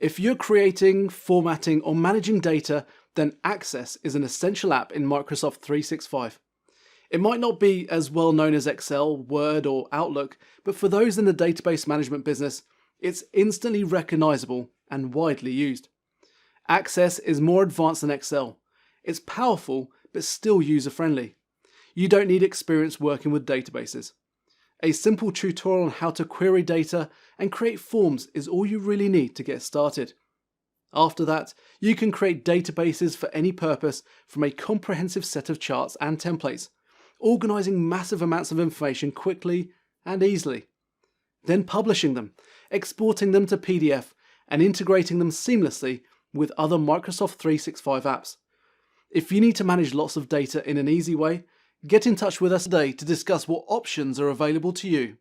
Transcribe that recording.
If you're creating, formatting, or managing data, then Access is an essential app in Microsoft 365. It might not be as well known as Excel, Word, or Outlook, but for those in the database management business, it's instantly recognizable and widely used. Access is more advanced than Excel. It's powerful, but still user-friendly. You don't need experience working with databases. A simple tutorial on how to query data and create forms is all you really need to get started. After that, you can create databases for any purpose from a comprehensive set of charts and templates, organizing massive amounts of information quickly and easily. Then publishing them, exporting them to PDF, and integrating them seamlessly with other Microsoft 365 apps. If you need to manage lots of data in an easy way, get in touch with us today to discuss what options are available to you.